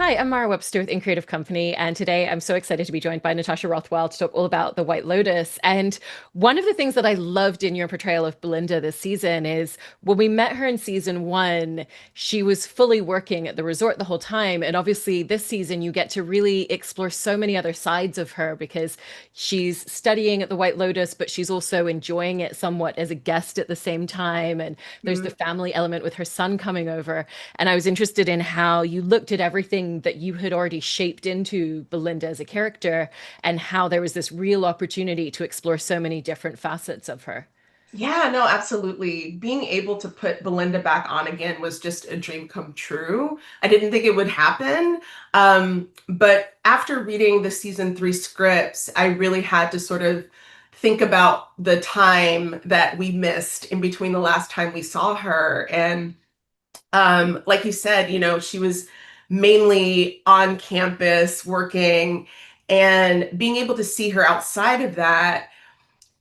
Hi, I'm Mara Webster with In Creative Company, and today I'm so excited to be joined by Natasha Rothwell to talk all about the White Lotus. And one of the things that I loved in your portrayal of Belinda this season is when we met her in season one, she was fully working at the resort the whole time. And obviously, this season, you get to really explore so many other sides of her because she's studying at the White Lotus, but she's also enjoying it somewhat as a guest at the same time. And there's the Mm. family element with her son coming over. And I was interested in how you looked at everything that you had already shaped into Belinda as a character and how there was this real opportunity to explore so many different facets of her. Yeah, no, absolutely. Being able to put Belinda back on again was just a dream come true. I didn't think it would happen. But after reading the season three scripts, I really had to sort of think about the time that we missed in between the last time we saw her. And like you said, she was mainly on campus working, and being able to see her outside of that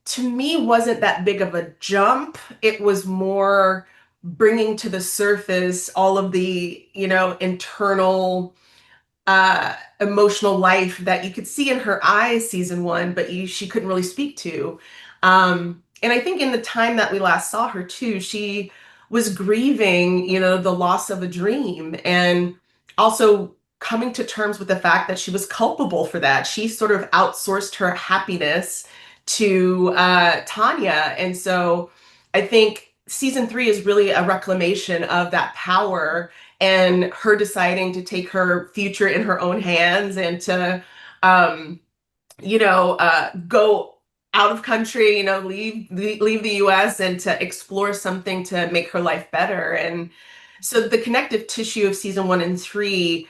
to me wasn't that big of a jump. It was more bringing to the surface all of the, internal emotional life that you could see in her eyes season one, but she couldn't really speak to. And I think in the time that we last saw her too, she was grieving, the loss of a dream, and also coming to terms with the fact that she was culpable for that. She sort of outsourced her happiness to Tanya. And so I think season three is really a reclamation of that power and her deciding to take her future in her own hands and to, um, go out of country, leave the US and to explore something to make her life better. And so the connective tissue of season one and three,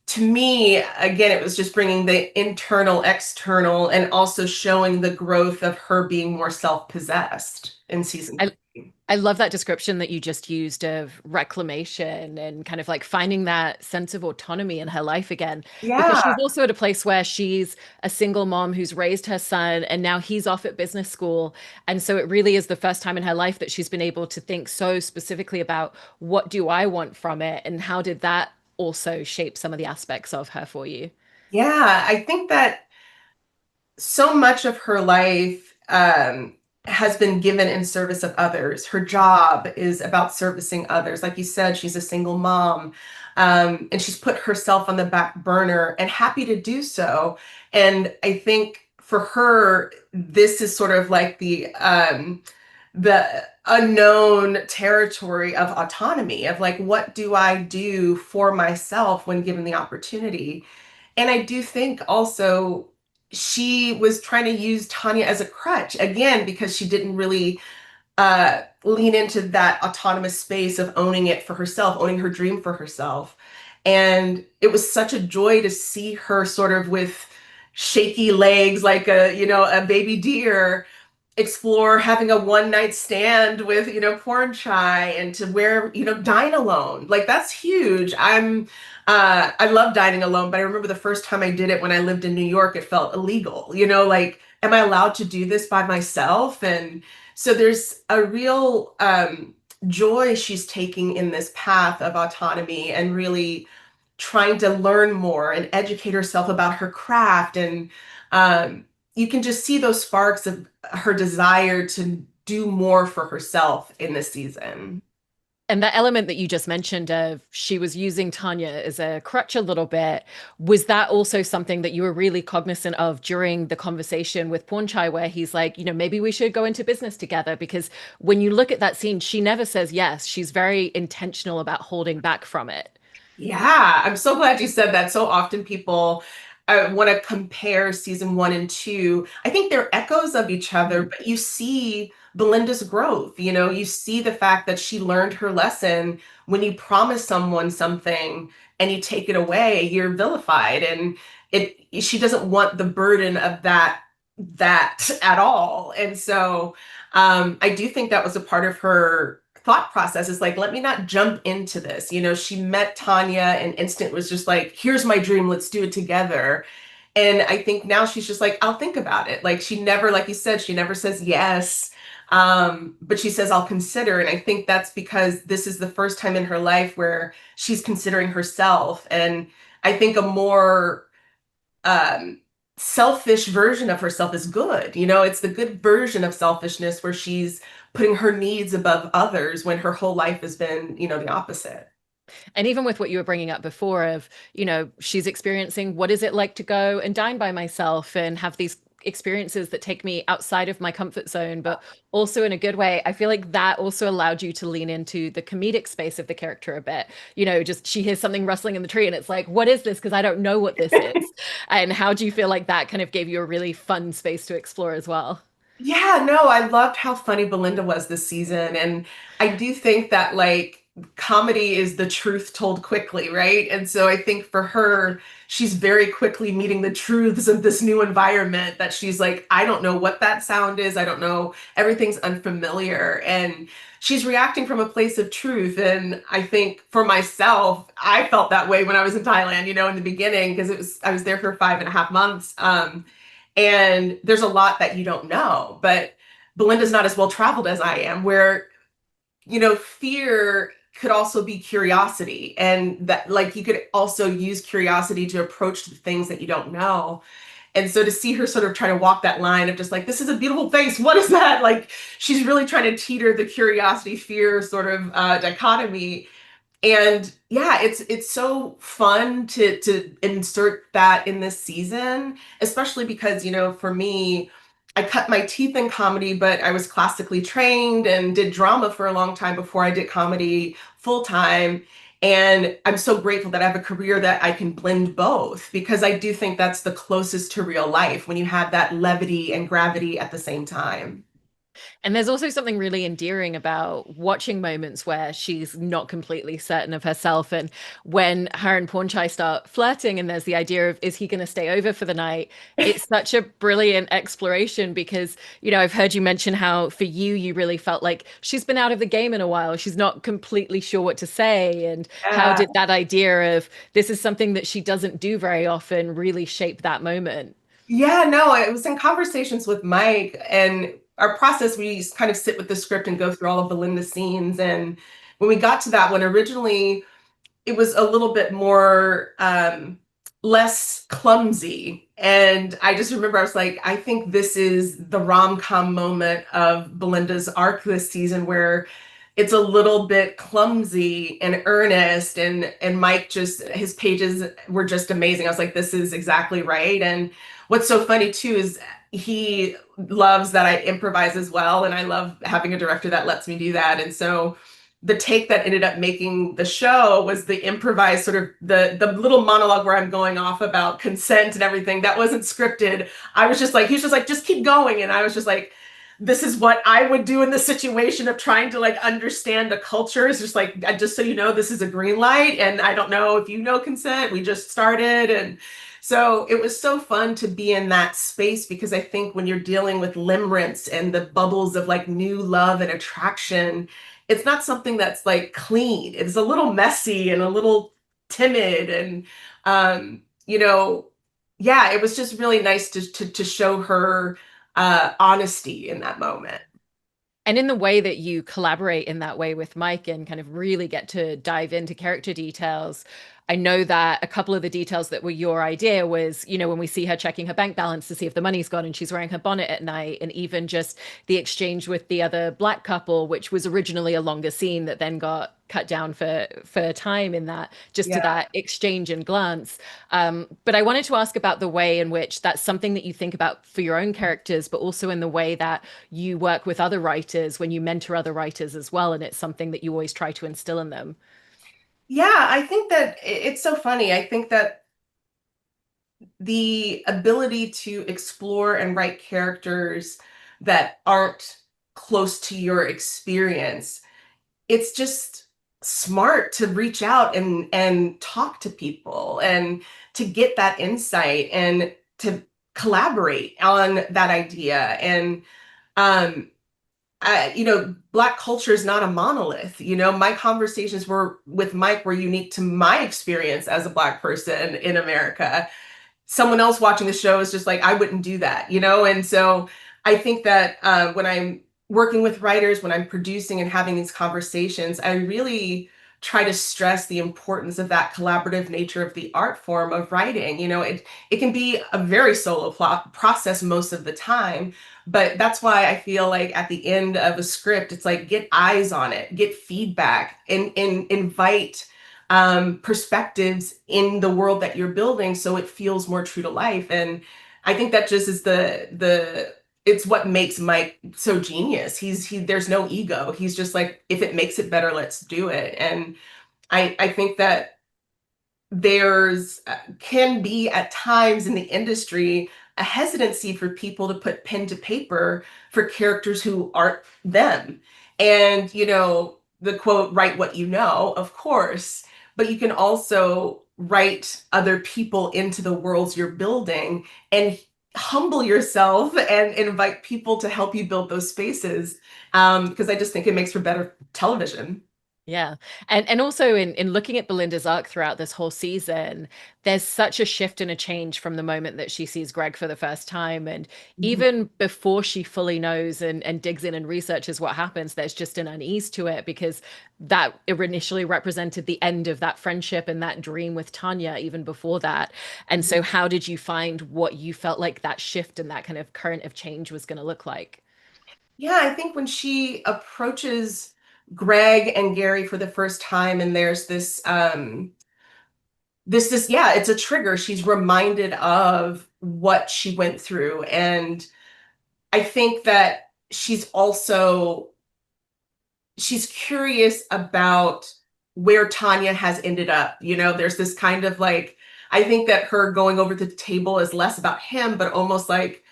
to me, again, it was just bringing the internal, external, and also showing the growth of her being more self-possessed in season I three. I love that description that you just used of reclamation and kind of like finding that sense of autonomy in her life again. Because Yeah. she's also at a place where she's a single mom who's raised her son and now he's off at business school. And so it really is the first time in her life that she's been able to think so specifically about what do I want from it and how did that also shape some of the aspects of her for you? Yeah, I think that so much of her life has been given in service of others. Her job is about servicing others. Like you said, she's a single mom, and she's put herself on the back burner and happy to do so. And I think for her, this is sort of like the unknown territory of autonomy, of like, what do I do for myself when given the opportunity? And I do think also she was trying to use Tanya as a crutch again because she didn't really lean into that autonomous space of owning it for herself, owning her dream for herself. And it was such a joy to see her sort of with shaky legs, like a baby deer, explore having a one night stand with, porn chai, and to where, dine alone. Like that's huge. I love dining alone, but I remember the first time I did it when I lived in New York, it felt illegal, like, am I allowed to do this by myself? And so there's a real joy she's taking in this path of autonomy and really trying to learn more and educate herself about her craft. And you can just see those sparks of her desire to do more for herself in this season. And that element that you just mentioned of she was using Tanya as a crutch a little bit, was that also something that you were really cognizant of during the conversation with Pornchai, where he's like, maybe we should go into business together? Because when you look at that scene, she never says yes. She's very intentional about holding back from it. Yeah, I'm so glad you said that. So often people want to compare season one and two. I think they're echoes of each other, Mm. but you see Belinda's growth. You see the fact that she learned her lesson. When you promise someone something and you take it away, you're vilified. And she doesn't want the burden of that at all. And so I do think that was a part of her thought process, is like, let me not jump into this. She met Tanya and instant was just like, here's my dream, let's do it together. And I think now she's just like, I'll think about it. Like she never, like you said, she never says yes. But she says, I'll consider. And I think that's because this is the first time in her life where she's considering herself. And I think a more um, selfish version of herself is good. It's the good version of selfishness where she's putting her needs above others when her whole life has been, the opposite. And even with what you were bringing up before of, she's experiencing what is it like to go and dine by myself and have these experiences that take me outside of my comfort zone, but also in a good way. I feel like that also allowed you to lean into the comedic space of the character a bit. Just she hears something rustling in the tree and it's like, what is this? Because I don't know what this is. And how do you feel like that kind of gave you a really fun space to explore as well? Yeah, no, I loved how funny Belinda was this season. And I do think that like comedy is the truth told quickly, right? And so I think for her, she's very quickly meeting the truths of this new environment that she's like, I don't know what that sound is. I don't know. Everything's unfamiliar. And she's reacting from a place of truth. And I think for myself, I felt that way when I was in Thailand, in the beginning, because I was there for 5.5 months. And there's a lot that you don't know. But Belinda's not as well traveled as I am, where, fear could also be curiosity. And that, like, you could also use curiosity to approach the things that you don't know. And so to see her sort of try to walk that line of just like, this is a beautiful face. What is that? Like, she's really trying to teeter the curiosity fear sort of dichotomy. And yeah, it's so fun to insert that in this season, especially because, for me, I cut my teeth in comedy, but I was classically trained and did drama for a long time before I did comedy full time. And I'm so grateful that I have a career that I can blend both because I do think that's the closest to real life when you have that levity and gravity at the same time. And there's also something really endearing about watching moments where she's not completely certain of herself. And when her and Pornchai start flirting, and there's the idea of, is he going to stay over for the night? It's such a brilliant exploration because, I've heard you mention how for you, you really felt like she's been out of the game in a while. She's not completely sure what to say. And how Yeah. did that idea of this is something that she doesn't do very often really shape that moment? Yeah, no, it was in conversations with Mike and our process, we kind of sit with the script and go through all of Belinda's scenes. And when we got to that one, originally it was a little bit more less clumsy. And I just remember I was like, I think this is the rom-com moment of Belinda's arc this season where it's a little bit clumsy and earnest and Mike just his pages were just amazing. I was like, this is exactly right. And what's so funny too is he loves that I improvise as well. And I love having a director that lets me do that. And so the take that ended up making the show was the improvised sort of the little monologue where I'm going off about consent and everything that wasn't scripted. I was just like, he was just like, just keep going. And I was just like, this is what I would do in the situation of trying to like understand the culture. It's just like, just so you know, this is a green light. And I don't know if you know consent. We just started. And so it was so fun to be in that space because I think when you're dealing with limerence and the bubbles of like new love and attraction, it's not something that's like clean. It's a little messy and a little timid. And, yeah, it was just really nice to show her honesty in that moment. And in the way that you collaborate in that way with Mike and kind of really get to dive into character details, I know that a couple of the details that were your idea was, when we see her checking her bank balance to see if the money's gone and she's wearing her bonnet at night, and even just the exchange with the other black couple, which was originally a longer scene that then got cut down for time in that, just to Yeah. that exchange and glance. But I wanted to ask about the way in which that's something that you think about for your own characters, but also in the way that you work with other writers when you mentor other writers as well, and it's something that you always try to instill in them. Yeah, I think that it's so funny. I think that the ability to explore and write characters that aren't close to your experience, it's just smart to reach out and talk to people and to get that insight and to collaborate on that idea. And um Black culture is not a monolith. My conversations were with Mike were unique to my experience as a Black person in America. Someone else watching the show is just like, I wouldn't do that. And so I think that when I'm working with writers, when I'm producing and having these conversations, I really try to stress the importance of that collaborative nature of the art form of writing. It can be a very solo process most of the time, but that's why I feel like at the end of a script, it's like get eyes on it, get feedback, and invite perspectives in the world that you're building so it feels more true to life. And I think that just is the it's what makes Mike so genius. There's no ego. He's just like, if it makes it better, let's do it. And I think that there's can be at times in the industry a hesitancy for people to put pen to paper for characters who aren't them. And, the quote, write what you know, of course, but you can also write other people into the worlds you're building and humble yourself and invite people to help you build those spaces. Because I just think it makes for better television. Yeah. And also in looking at Belinda's arc throughout this whole season, there's such a shift and a change from the moment that she sees Greg for the first time. And Mhm. even before she fully knows and digs in and researches what happens, there's just an unease to it because that initially represented the end of that friendship and that dream with Tanya, even before that. And so how did you find what you felt like that shift and that kind of current of change was going to look like? Yeah, I think when she approaches Greg and Gary for the first time, and there's this, yeah, it's a trigger. She's reminded of what she went through. And I think that she's curious about where Tanya has ended up. There's this kind of like, I think that her going over to the table is less about him, but almost like,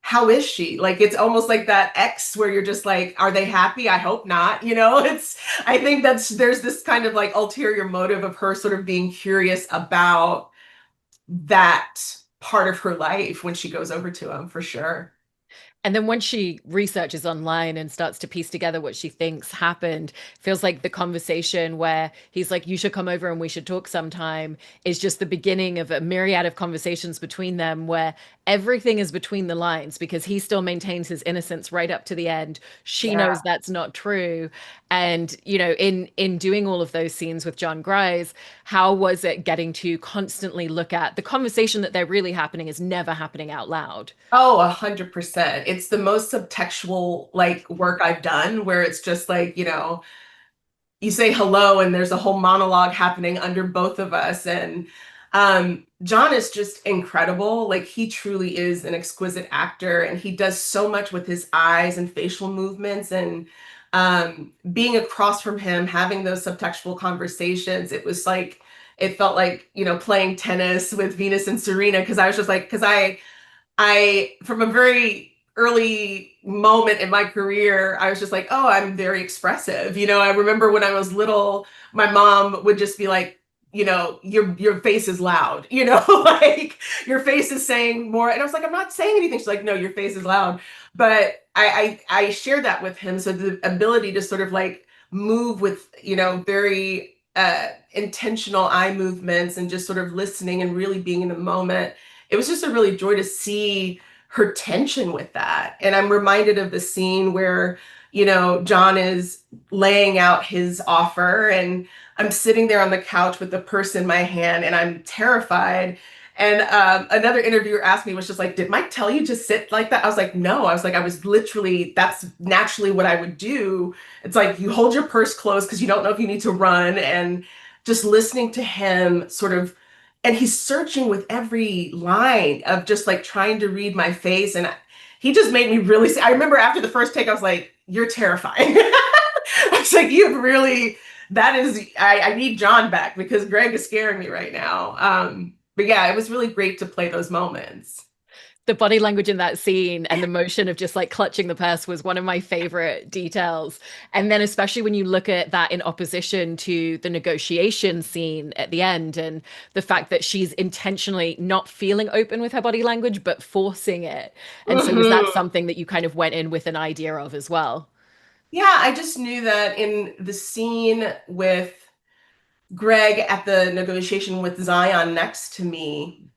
how is she? Like, it's almost like that ex where you're just like, are they happy? I hope not. I think there's this kind of like ulterior motive of her sort of being curious about that part of her life when she goes over to him, for sure. And then once she researches online and starts to piece together what she thinks happened, feels like the conversation where he's like, "You should come over and we should talk sometime," is just the beginning of a myriad of conversations between them where everything is between the lines because he still maintains his innocence right up to the end. She Yeah. knows that's not true. And, in doing all of those scenes with John Grise, how was it getting to constantly look at the conversation that they're really happening is never happening out loud? Oh, 100%. It's the most subtextual like work I've done where it's just like, you say hello and there's a whole monologue happening under both of us. And John is just incredible. Like he truly is an exquisite actor and he does so much with his eyes and facial movements. And being across from him, having those subtextual conversations, it felt like, playing tennis with Venus and Serena because I was just like, from a very early moment in my career, I was just like, oh, I'm very expressive. I remember when I was little, my mom would just be like, your face is loud, like your face is saying more. And I was like, I'm not saying anything. She's like, no, your face is loud. But I shared that with him. So the ability to sort of like move with, very intentional eye movements and just sort of listening and really being in the moment, it was just a really joy to see her tension with that. And I'm reminded of the scene where, John is laying out his offer and I'm sitting there on the couch with the purse in my hand and I'm terrified. And another interviewer asked me, was just like, did Mike tell you to sit like that? I was like, no. I was like, I was literally, that's naturally what I would do. It's like you hold your purse closed because you don't know if you need to run. And just listening to him sort of, and he's searching with every line of just like trying to read my face. And he just made me really, I remember after the first take, I was like, you're terrifying. I was like, you really, I need John back because Greg is scaring me right now. But yeah, it was really great to play those moments. The body language in that scene and the motion of just like clutching the purse was one of my favorite details. And then, especially when you look at that in opposition to the negotiation scene at the end, and the fact that she's intentionally not feeling open with her body language, but forcing it. And so, was that Hmm. something that you kind of went in with an idea of as well? Yeah, I just knew that in the scene with Greg at the negotiation with Zion next to me,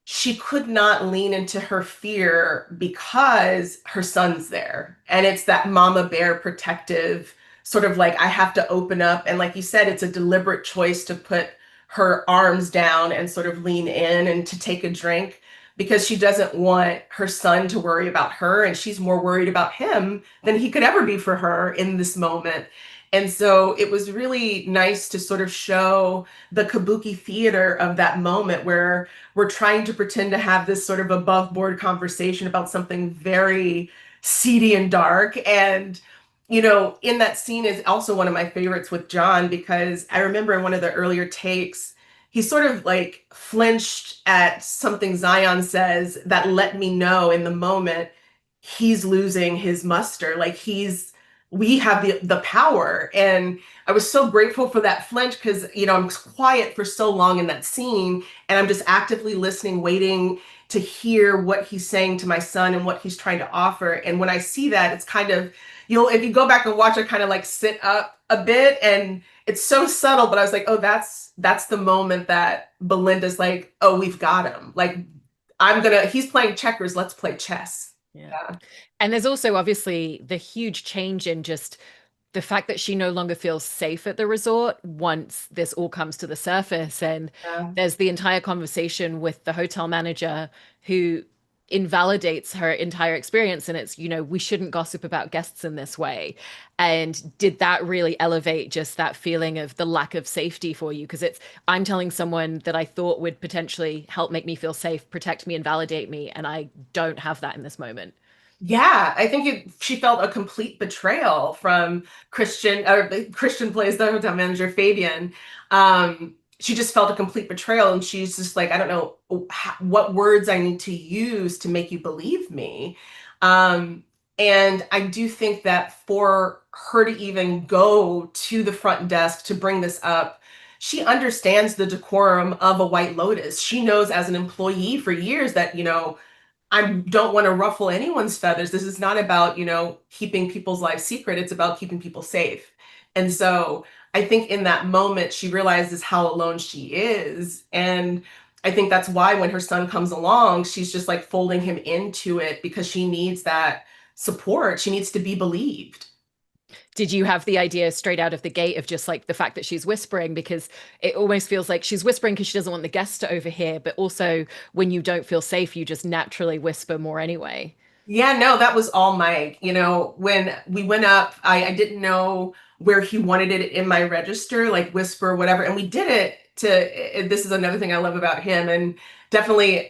she could not lean into her fear because her son's there. And it's that mama bear protective sort of like I have to open up. And like you said, it's a deliberate choice to put her arms down and sort of lean in and to take a drink because she doesn't want her son to worry about her, and she's more worried about him than he could ever be for her in this moment. And so it was really nice to sort of show the kabuki theater of that moment where we're trying to pretend to have this sort of above board conversation about something very seedy and dark. And, in that scene is also one of my favorites with John, because I remember in one of the earlier takes, he sort of like flinched at something Zion says that let me know in the moment he's losing his muster. Like we have the power. And I was so grateful for that flinch because, I'm quiet for so long in that scene and I'm just actively listening, waiting to hear what he's saying to my son and what he's trying to offer. And when I see that, it's kind of, if you go back and watch, I kind of like sit up a bit and it's so subtle, but I was like, oh, that's the moment that Belinda's like, oh, we've got him. Like, he's playing checkers, let's play chess. Yeah. Yeah. And there's also obviously the huge change in just the fact that she no longer feels safe at the resort once this all comes to the surface. And Yeah. there's the entire conversation with the hotel manager who invalidates her entire experience. And it's, we shouldn't gossip about guests in this way. And did that really elevate just that feeling of the lack of safety for you? Because I'm telling someone that I thought would potentially help make me feel safe, protect me, and validate me. And I don't have that in this moment. Yeah, I think she felt a complete betrayal from Christian, or Christian plays the hotel manager, Fabian. She just felt a complete betrayal, and she's just like, I don't know what words I need to use to make you believe me. Um, and I do think that for her to even go to the front desk to bring this up, she understands the decorum of a White Lotus. She knows as an employee for years that, I don't want to ruffle anyone's feathers. This is not about, keeping people's lives secret. It's about keeping people safe. And so I think in that moment, she realizes how alone she is. And I think that's why when her son comes along, she's just like folding him into it because she needs that support. She needs to be believed. Did you have the idea straight out of the gate of just like the fact that she's whispering? Because it almost feels like she's whispering because she doesn't want the guests to overhear, but also when you don't feel safe, you just naturally whisper more anyway. Yeah, no, that was all Mike. When we went up, I didn't know where he wanted it in my register, like whisper, whatever. And we did it this is another thing I love about him, and definitely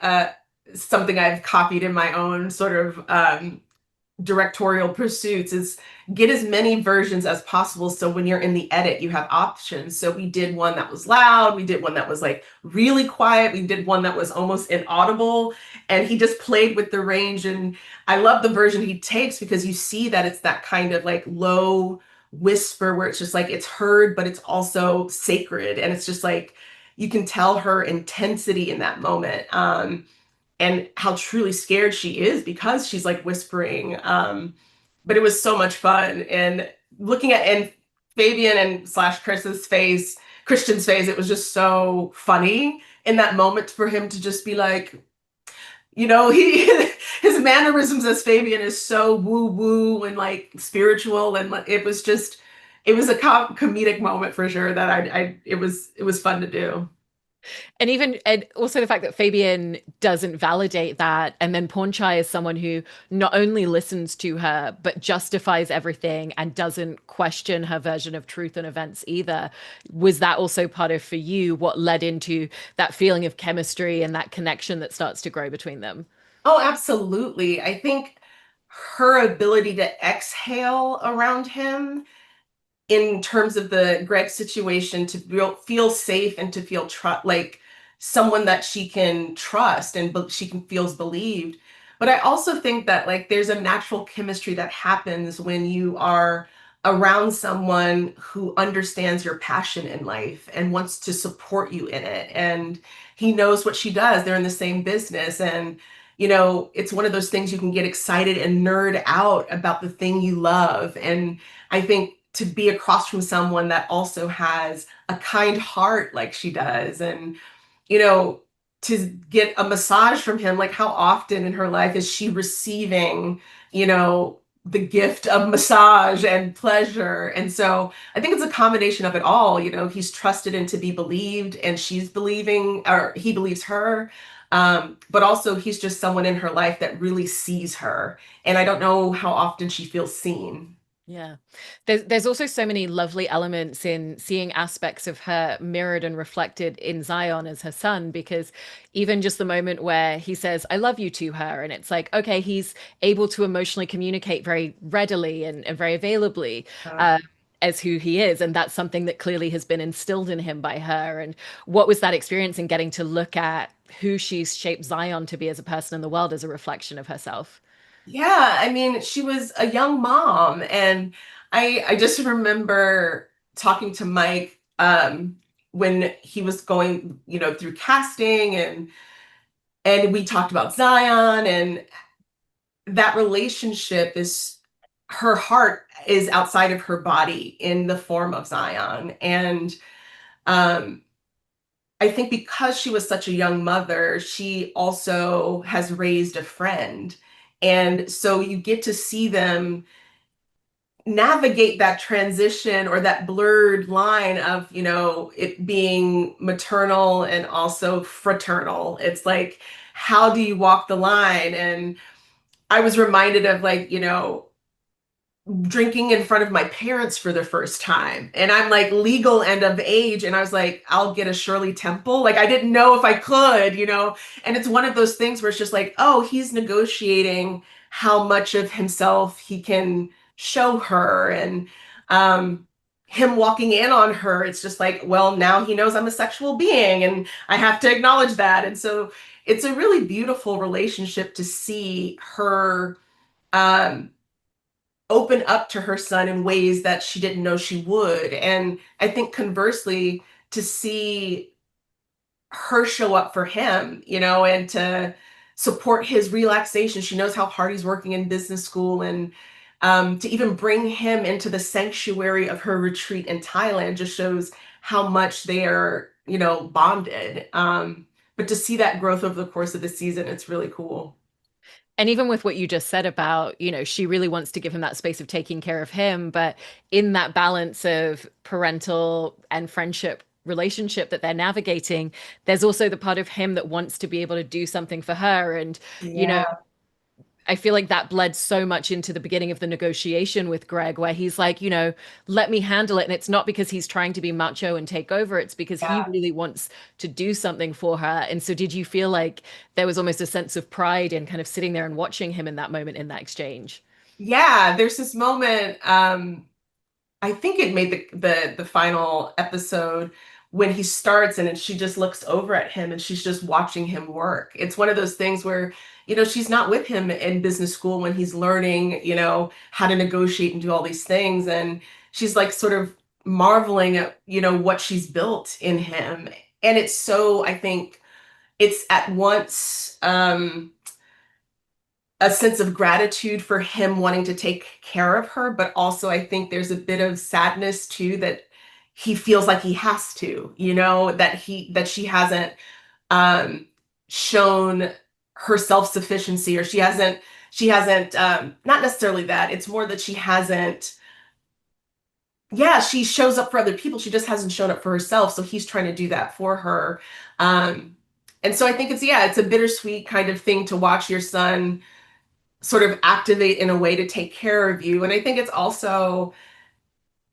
something I've copied in my own sort of directorial pursuits is get as many versions as possible so when you're in the edit you have options. So we did one that was loud, we did one that was like really quiet, we did one that was almost inaudible, and he just played with the range. And I love the version he takes because you see that it's that kind of like low whisper where it's just like it's heard but it's also sacred, and it's just like you can tell her intensity in that moment. And how truly scared she is because she's like whispering. But it was so much fun. And looking at and Fabian and slash Christian's face, it was just so funny in that moment for him to just be like, he his mannerisms as Fabian is so woo woo and like spiritual, and it was a comedic moment for sure that it was fun to do. And also the fact that Fabian doesn't validate that, and then Pornchai is someone who not only listens to her but justifies everything and doesn't question her version of truth and events either. Was that also part of, for you, what led into that feeling of chemistry and that connection that starts to grow between them? Oh, absolutely. I think her ability to exhale around him in terms of the Greg situation to feel safe and to feel like someone that she can trust and she can feels believed. But I also think that like there's a natural chemistry that happens when you are around someone who understands your passion in life and wants to support you in it. And he knows what she does. They're in the same business. And it's one of those things you can get excited and nerd out about the thing you love. And I think to be across from someone that also has a kind heart like she does, and you know to get a massage from him, like how often in her life is she receiving you know the gift of massage and pleasure. And so I think it's a combination of it all. He's trusted and to be believed, and she's believing, or he believes her. But also, he's just someone in her life that really sees her. And I don't know how often she feels seen. Yeah. There's also so many lovely elements in seeing aspects of her mirrored and reflected in Zion as her son, because even just the moment where he says, I love you to her, and it's like, okay, he's able to emotionally communicate very readily and very availably. Uh, Uh, as who he is, and that's something that clearly has been instilled in him by her. And what was that experience in getting to look at who she's shaped Zion to be as a person in the world as a reflection of herself? yeah, I mean, she was a young mom, and I just remember talking to Mike when he was going, through casting, and we talked about Zion, and that relationship is, her heart is outside of her body in the form of Zion. And um I think because she was such a young mother, she also has raised a friend. And so you get to see them navigate that transition, or that blurred line of, it being maternal and also fraternal. It's like, how do you walk the line? And I was reminded of, like, drinking in front of my parents for the first time. And I'm like legal and of age. And I was like, I'll get a Shirley Temple. Like, I didn't know if I could. And it's one of those things where it's just like, oh, he's negotiating how much of himself he can show her. And him walking in on her, it's just like, well, now he knows I'm a sexual being and I have to acknowledge that. And so it's a really beautiful relationship to see her um open up to her son in ways that she didn't know she would. And I think conversely, to see her show up for him, and to support his relaxation. She knows how hard he's working in business school, and to even bring him into the sanctuary of her retreat in Thailand just shows how much they are, bonded. But to see that growth over the course of the season, it's really cool. And even with what you just said about, she really wants to give him that space of taking care of him, but in that balance of parental and friendship relationship that they're navigating, there's also the part of him that wants to be able to do something for her. And, you know, Yeah, I feel like that bled so much into the beginning of the negotiation with Greg, where he's like, let me handle it. And it's not because he's trying to be macho and take over, it's because he yeah. really wants to do something for her. And so, did you feel like there was almost a sense of pride in kind of sitting there and watching him in that moment in that exchange? Yeah, there's this moment. I think it made the final episode when he starts, and she just looks over at him and she's just watching him work. It's one of those things where, she's not with him in business school when he's learning, how to negotiate and do all these things. And she's like sort of marveling at, what she's built in him. And it's so, I think it's at once a sense of gratitude for him wanting to take care of her, but also I think there's a bit of sadness too, that he feels like he has to, that she hasn't um shown her self-sufficiency, or she hasn't not necessarily that, it's more that she hasn't, yeah, she shows up for other people, she just hasn't shown up for herself, so he's trying to do that for her. And so I think it's a bittersweet kind of thing to watch your son sort of activate in a way to take care of you. And I think it's also,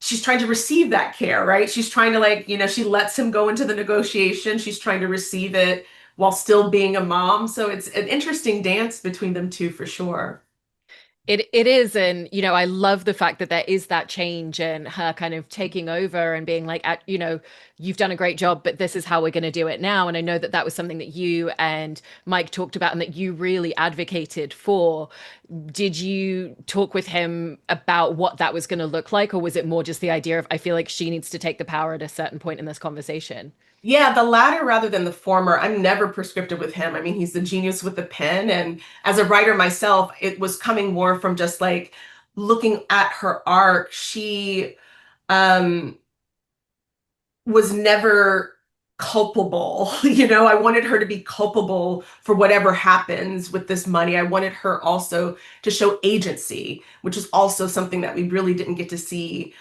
she's trying to receive that care, right? She's trying to, like, she lets him go into the negotiation. She's trying to receive it while still being a mom. So it's an interesting dance between them two for sure. It is, and I love the fact that there is that change and her kind of taking over and being like, you've done a great job, but this is how we're going to do it now. And I know that that was something that you and Mike talked about and that you really advocated for. Did you talk with him about what that was going to look like, or was it more just the idea of, I feel like she needs to take the power at a certain point in this conversation? Yeah, the latter rather than the former. I'm never prescriptive with him. I mean, he's the genius with the pen. And as a writer myself, it was coming more from just like looking at her arc. She um was never culpable. I wanted her to be culpable for whatever happens with this money. I wanted her also to show agency, which is also something that we really didn't get to see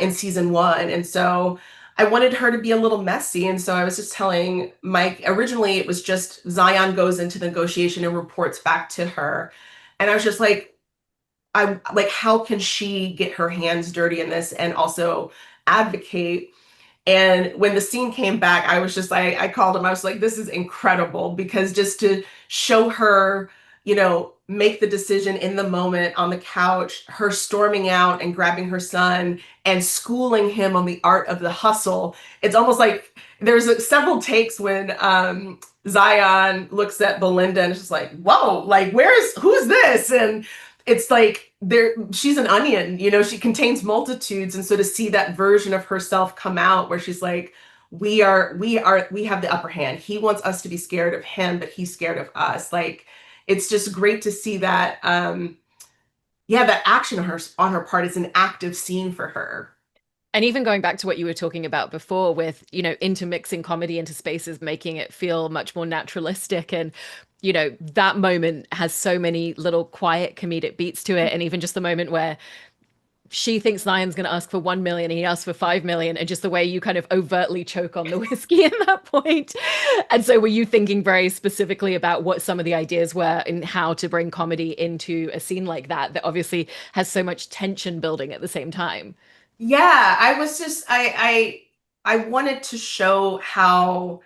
in season one. And so I wanted her to be a little messy. And so I was just telling Mike, originally it was just Zion goes into the negotiation and reports back to her. And I was just like, I like, how can she get her hands dirty in this and also advocate? And when the scene came back, I was just like, I called him. I was like, this is incredible because just to show her, make the decision in the moment on the couch, her storming out and grabbing her son and schooling him on the art of the hustle. It's almost like there's several takes when Zion looks at Belinda and it's just like, whoa, like, who's this? And it's like she's an onion, she contains multitudes. And so to see that version of herself come out where she's like, we have the upper hand. He wants us to be scared of him, but he's scared of us. Like, it's just great to see that yeah, that action on her part is an active scene for her. And even going back to what you were talking about before with, intermixing comedy into spaces, making it feel much more naturalistic. And, that moment has so many little quiet comedic beats to it. And even just the moment where she thinks Zion's going to ask for 1 million and he asks for 5 million, and just the way you kind of overtly choke on the whiskey at that point. And so were you thinking very specifically about what some of the ideas were and how to bring comedy into a scene like that, that obviously has so much tension building at the same time? Yeah, I was just I wanted to show how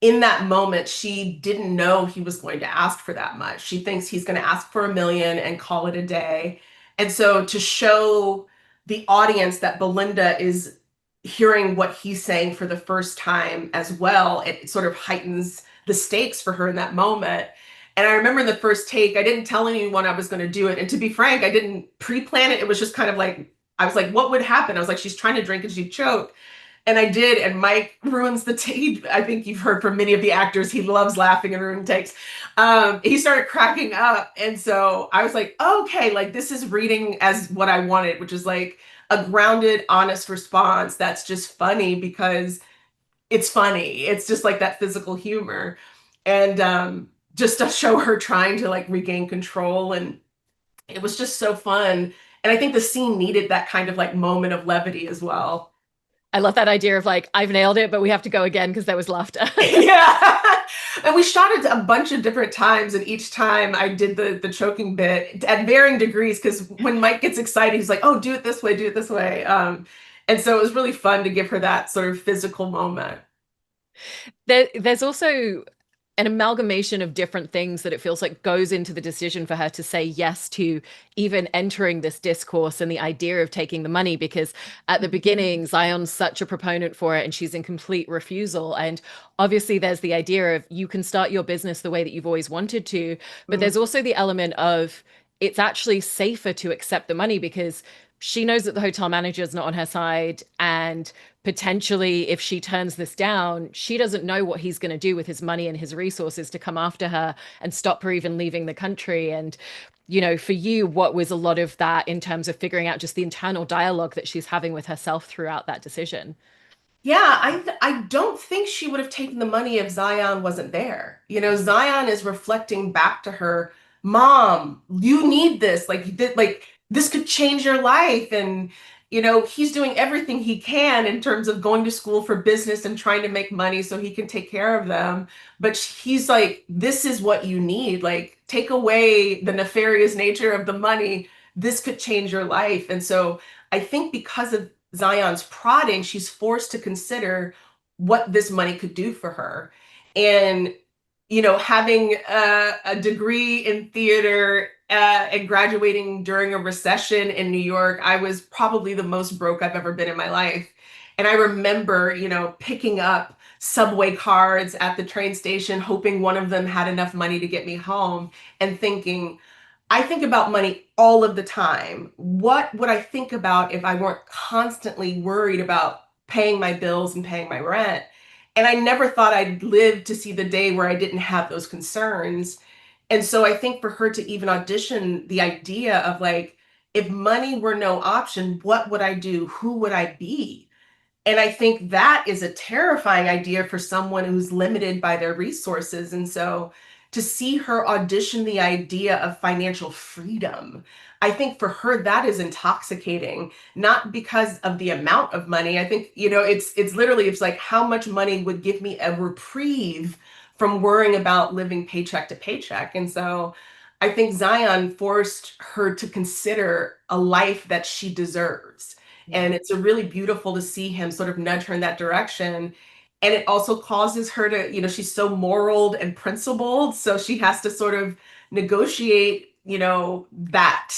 in that moment, she didn't know he was going to ask for that much. She thinks he's going to ask for 1 million and call it a day. And so to show the audience that Belinda is hearing what he's saying for the first time as well, it sort of heightens the stakes for her in that moment. And I remember in the first take, I didn't tell anyone I was going to do it. And to be frank, I didn't pre-plan it. It was just kind of like, I was like, what would happen? I was like, she's trying to drink and she choked. And I did, and Mike ruins the tape. I think you've heard from many of the actors, he loves laughing and ruining takes. He started cracking up. And so I was like, okay, like this is reading as what I wanted, which is like a grounded, honest response that's just funny because it's funny. It's just like that physical humor. And just to show her trying to like regain control. And it was just so fun. And I think the scene needed that kind of like moment of levity as well. I love that idea of like, I've nailed it, but we have to go again because there was laughter. Yeah. And we shot it a bunch of different times, and each time I did the choking bit at varying degrees because when Mike gets excited, he's like, "Oh, do it this way, do it this way." And so it was really fun to give her that sort of physical moment. There's also an amalgamation of different things that it feels like goes into the decision for her to say yes to even entering this discourse and the idea of taking the money, because at the beginning Zion's such a proponent for it and she's in complete refusal. And obviously there's the idea of you can start your business the way that you've always wanted to, but Mhm. there's also the element of it's actually safer to accept the money because she knows that the hotel manager is not on her side, and potentially if she turns this down, she doesn't know what he's going to do with his money and his resources to come after her and stop her even leaving the country. And for you, what was a lot of that in terms of figuring out just the internal dialogue that she's having with herself throughout that decision? Yeah, I don't think she would have taken the money if Zion wasn't there. Zion is reflecting back to her, Mom, you need this. Like you did, like this could change your life. And he's doing everything he can in terms of going to school for business and trying to make money so he can take care of them. But he's like, this is what you need. Like, take away the nefarious nature of the money. This could change your life. And so I think because of Zion's prodding, she's forced to consider what this money could do for her. And, having a degree in theater and graduating during a recession in New York, I was probably the most broke I've ever been in my life. And I remember, picking up subway cards at the train station, hoping one of them had enough money to get me home, and thinking, I think about money all of the time. What would I think about if I weren't constantly worried about paying my bills and paying my rent? And I never thought I'd live to see the day where I didn't have those concerns. And so I think for her to even audition the idea of like, if money were no option, what would I do? Who would I be? And I think that is a terrifying idea for someone who's limited by their resources. And so to see her audition the idea of financial freedom, I think for her that is intoxicating, not because of the amount of money. I think, it's literally it's like how much money would give me a reprieve from worrying about living paycheck to paycheck. And so I think Zion forced her to consider a life that she deserves. Yeah. And it's a really beautiful to see him sort of nudge her in that direction. And it also causes her to, she's so moral and principled, so she has to sort of negotiate, that.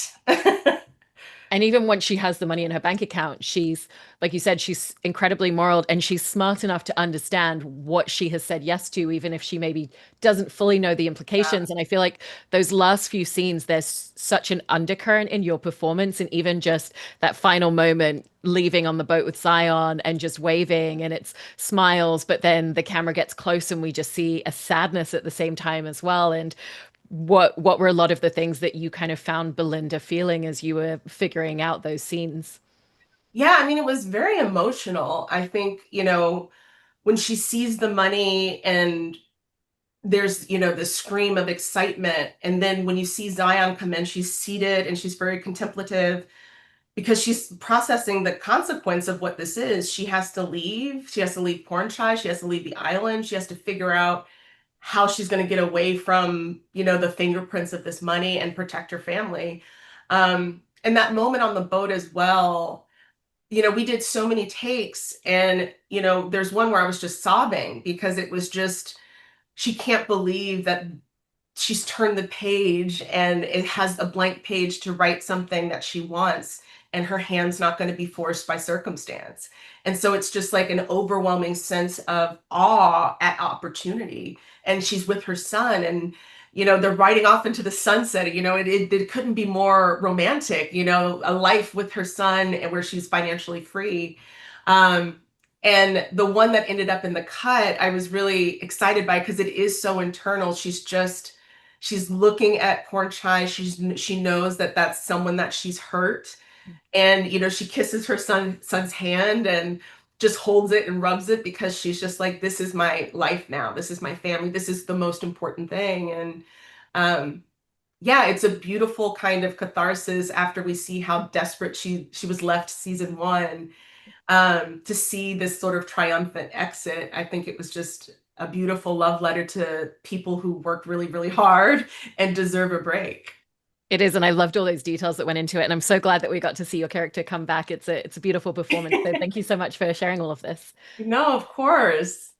And even once she has the money in her bank account, she's, like you said, she's incredibly moral and she's smart enough to understand what she has said yes to, even if she maybe doesn't fully know the Yeah. implications. And I feel like those last few scenes, there's such an undercurrent in your performance, and even just that final moment leaving on the boat with Zion and just waving and it's smiles, but then the camera gets close and we just see a sadness at the same time as well. And what were a lot of the things that you kind of found Belinda feeling as you were figuring out those scenes? Yeah, I mean, it was very emotional. I think, when she sees the money and there's, the scream of excitement. And then when you see Zion come in, she's seated and she's very contemplative because she's processing the consequence of what this is. She has to leave. She has to leave Pornchai. She has to leave the island. She has to figure out how she's going to get away from, the fingerprints of this money and protect her family. And that moment on the boat as well, we did so many takes and, there's one where I was just sobbing because it was just, she can't believe that she's turned the page and it has a blank page to write something that she wants, and her hand's not going to be forced by circumstance. And so it's just like an overwhelming sense of awe at opportunity. And she's with her son, and they're riding off into the sunset. It couldn't be more romantic, a life with her son and where she's financially free. um, and the one that ended up in the cut, I was really excited by because it is so internal. She's looking at Porn Chai. She knows that that's someone that she's hurt, and she kisses her son's hand and just holds it and rubs it because she's just like, this is my life now. This is my family. This is the most important thing. And um, yeah, it's a beautiful kind of catharsis after we see how desperate she was left season one, to see this sort of triumphant exit. I think it was just a beautiful love letter to people who worked really, really hard and deserve a break. It is, and I loved all those details that went into it. And I'm so glad that we got to see your character come back. It's a beautiful performance. So thank you so much for sharing all of this. No, of course.